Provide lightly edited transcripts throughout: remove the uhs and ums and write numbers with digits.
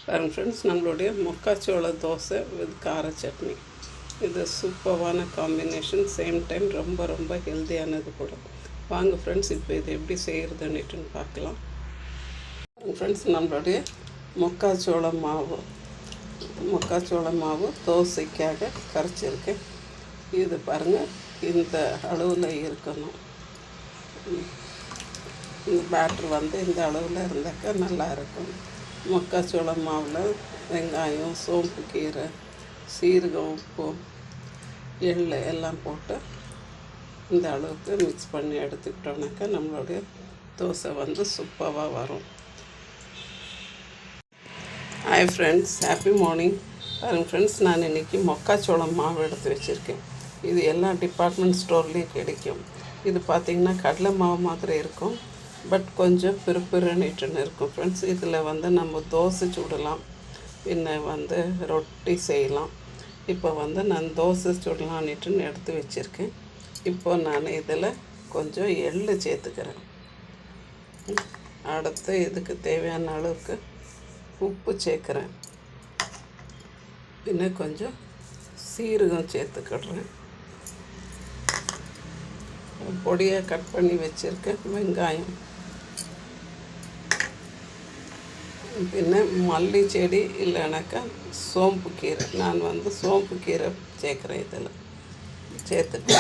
பாருங்கள் ஃப்ரெண்ட்ஸ், நம்மளுடைய மொக்காச்சோள தோசை வித் கார சட்னி. இது சூப்பரான காம்பினேஷன், சேம் டைம் ரொம்ப ரொம்ப ஹெல்த்தியானது கூட. வாங்க ஃப்ரெண்ட்ஸ், இப்போ இது எப்படி செய்கிறதுன்னுட்டுன்னு பார்க்கலாம். ஃப்ரெண்ட்ஸ், நம்மளுடைய மொக்காச்சோள மாவு தோசைக்காக கரைச்சிருக்கேன். இது பாருங்கள், இந்த அளவில் இருக்கணும். இந்த பேட்டர் இந்த அளவில் இருந்தாக்கா நல்லாயிருக்கும். மக்காச்சோள மாவில் வெங்காயம், சோம்பு கீரை, சீரகம், உப்பு, எள் எல்லாம் போட்டு இந்த அளவுக்கு மிக்ஸ் பண்ணி எடுத்துக்கிட்டோம்னாக்கா நம்மளுடைய தோசை சூப்பராக வரும். Hi friends, happy morning. பாருங்கள் ஃப்ரெண்ட்ஸ், நான் இன்றைக்கி மக்காச்சோளம் மாவு எடுத்து வச்சுருக்கேன். இது எல்லா டிபார்ட்மெண்ட் ஸ்டோர்லேயும் கிடைக்கும். இது பார்த்திங்கன்னா கடலை மாவு மாதிரி இருக்கும், பட் கொஞ்சம் பிறுபிறுன்னுட்டுன்னு இருக்கும் ஃப்ரெண்ட்ஸ். இதில் நம்ம தோசை சுடலாம், பின்ன ரொட்டி செய்யலாம். இப்போ நான் தோசை சுடலான்னுட்டுன்னு எடுத்து வச்சுருக்கேன். இப்போ நான் இதில் கொஞ்சம் எள் சேர்த்துக்கிறேன். அடுத்து இதுக்கு தேவையான அளவுக்கு உப்பு சேர்க்குறேன். பின்ன கொஞ்சம் சீரகம் சேர்த்துக்கிடுறேன். பொடியாக கட் பண்ணி வச்சுருக்கேன் வெங்காயம், பின்ன மல்லி செடி இல்லைனாக்கா சோம்பு கீரை. நான் சோம்பு கீரை சேர்க்குறேன். இதில் சேர்த்துட்டு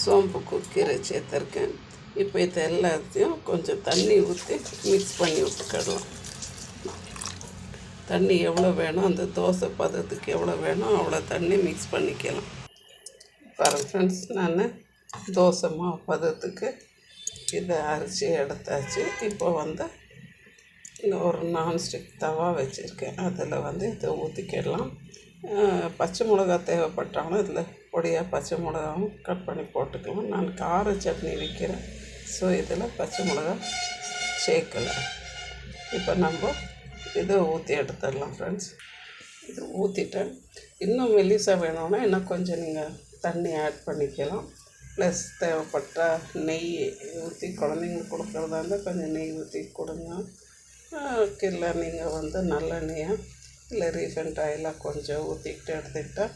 சோம்பு கீரை சேர்த்துருக்கேன். இப்போ இது எல்லாத்தையும் கொஞ்சம் தண்ணி ஊற்றி மிக்ஸ் பண்ணி விட்டுக்கிடலாம். தண்ணி எவ்வளோ வேணும், அந்த தோசை பதத்துக்கு எவ்வளோ வேணும் அவ்வளோ தண்ணி மிக்ஸ் பண்ணிக்கலாம். பாருங்கள் ஃப்ரெண்ட்ஸ், நான் தோசை மாவு பதத்துக்கு இதை அரைச்சி எடுத்தாச்சு. இப்போ ஒரு நான்ஸ்டிக் தவா வச்சுருக்கேன். அதில் இதை ஊற்றிக்கிடலாம். பச்சை மிளகா தேவைப்பட்டாலும் இதில் பொடியாக பச்சை மிளகாவும் கட் பண்ணி போட்டுக்கலாம். நான் கார சட்னி வைக்கிறேன், ஸோ இதில் பச்சை மிளகா சேர்க்கலை. இப்போ நம்ம இதை ஊற்றி எடுத்துடலாம் ஃப்ரெண்ட்ஸ். இது ஊற்றிட்டேன். இன்னும் மெல்லிசாக வேணும்னா இன்னும் கொஞ்சம் நீங்கள் தண்ணி ஆட் பண்ணிக்கலாம். ப்ளஸ் தேவைப்பட்ட நெய் ஊற்றி, குழந்தைங்களுக்கு கொடுக்குறதா இருந்தால் கொஞ்சம் நெய் ஊற்றி கொடுங்க. இல்லை நீங்கள் நல்லெண்ணெயாக இல்லை ரீஃபைண்ட் ஆயிலாக கொஞ்சம் ஊற்றிக்கிட்டு எடுத்துக்கிட்டால்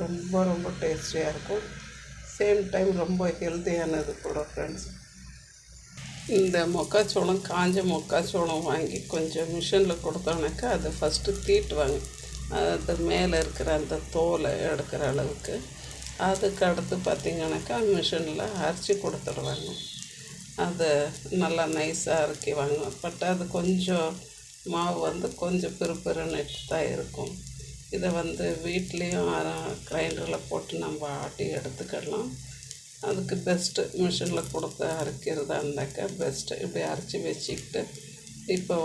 ரொம்ப ரொம்ப டேஸ்டியாக இருக்கும். சேம் டைம் ரொம்ப ஹெல்த்தியானது கூட ஃப்ரெண்ட்ஸ். இந்த மொக்காச்சோளம், காஞ்ச மொக்காச்சோளம் வாங்கி கொஞ்சம் மிஷினில் கொடுத்தோன்னாக்கா அதை ஃபஸ்ட்டு தீட்டுவாங்க. அது மேலே இருக்கிற அந்த தோலை எடுக்கிற அளவுக்கு. அதுக்கு அடுத்து பார்த்திங்கனாக்கா மிஷினில் அரைச்சி கொடுத்துடுவாங்க. அதை நல்லா நைஸாக அரைக்கிவாங்க. பட் அது கொஞ்சம் மாவு கொஞ்சம் பிறுபிறுன்னு தான் இருக்கும். இதை வீட்லேயும் கிரைண்டரில் போட்டு நம்ம ஆட்டி எடுத்துக்கலாம். அதுக்கு பெஸ்ட்டு மிஷினில் கொடுத்து அரைக்கிறதா இருந்தாக்கா பெஸ்ட்டு. இப்படி அரைச்சி வச்சுக்கிட்டு இப்போ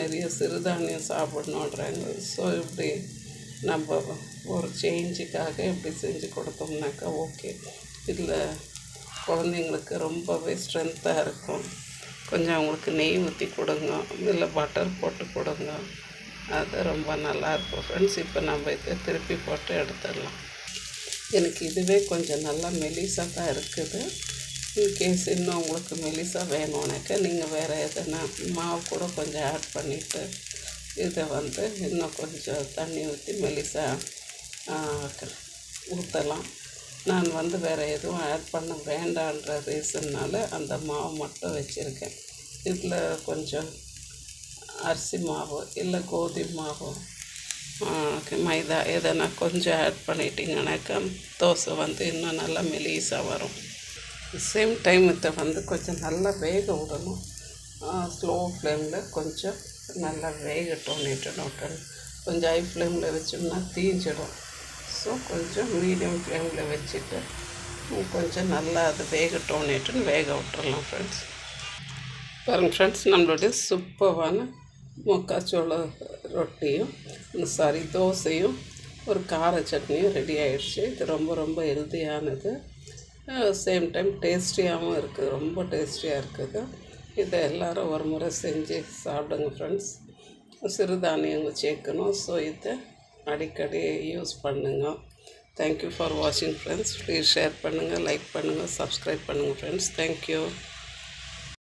நிறைய சிறுதானியம் சாப்பிடணுன்றாங்க. ஸோ இப்படி நம்ம ஒரு சேஞ்சுக்காக இப்படி செஞ்சு கொடுத்தோம்னாக்கா ஓகே. இதில் குழந்தைங்களுக்கு ரொம்பவே ஸ்ட்ரென்த்தாக இருக்கும். கொஞ்சம் அவங்களுக்கு நெய் ஊற்றி கொடுங்க, இல்லை பட்டர் போட்டு கொடுங்க, அது ரொம்ப நல்லாயிருக்கும் ஃப்ரெண்ட்ஸ். இப்போ நம்ம இதை திருப்பி போட்டு எடுத்துடலாம். எனக்கு இதுவே கொஞ்சம் நல்லா மெலிசாக தான் இருக்குது. இன்கேஸ் இன்னும் உங்களுக்கு மெலிசாக வேணும்னாக்கா நீங்கள் வேறு எதனா மாவு கூட கொஞ்சம் ஆட் பண்ணிவிட்டு இதை இன்னும் கொஞ்சம் தண்ணி ஊற்றி மெலிசாக ஊற்றலாம். நான் வேறு எதுவும் ஆட் பண்ண வேண்டான்ற ரீசன்னால் அந்த மாவு மட்டும் வச்சுருக்கேன். இதில் கொஞ்சம் அரிசி மாவு இல்லை கோதுமை மாவு, மைதா எதனா கொஞ்சம் ஆட் பண்ணிட்டிங்கனாக்கா தோசை இன்னும் நல்லா மெலிசாக வரும். சேம் டைம் இதை கொஞ்சம் நல்லா வேக விடணும். ஸ்லோ ஃப்ளேமில் கொஞ்சம் நல்லா வேகட்டோன்னுட்டு கொஞ்சம் ஹை ஃப்ளேமில் வச்சோம்னா தீஞ்சிடும். ஸோ கொஞ்சம் மீடியம் ஃப்ளேமில் வச்சுட்டு கொஞ்சம் நல்லா அது வேகட்டோன்னுட்டு வேக விட்டுறலாம் ஃப்ரெண்ட்ஸ். பாருங்கள் ஃப்ரெண்ட்ஸ், நம்மளுடைய சூப்பரான மொக்காச்சோள ரொட்டியும் தோசையும் ஒரு கார சட்னியும் ரெடி ஆகிடுச்சு. இது ரொம்ப ரொம்ப ஹெல்த்தியானது, சேம் டைம் டேஸ்டியாகவும் இருக்குது, ரொம்ப டேஸ்டியாக இருக்குது. இதை எல்லோரும் ஒரு முறை செஞ்சு சாப்பிடுங்க ஃப்ரெண்ட்ஸ். சிறுதானியங்கள் சேர்க்கணும், ஸோ இதை அடிக்கடி யூஸ் பண்ணுங்க. தேங்க்யூ ஃபார் வாட்சிங் ஃப்ரெண்ட்ஸ். ப்ளீஸ் ஷேர் பண்ணுங்கள், லைக் பண்ணுங்கள், சப்ஸ்கிரைப் பண்ணுங்கள் ஃப்ரெண்ட்ஸ். தேங்க்யூ.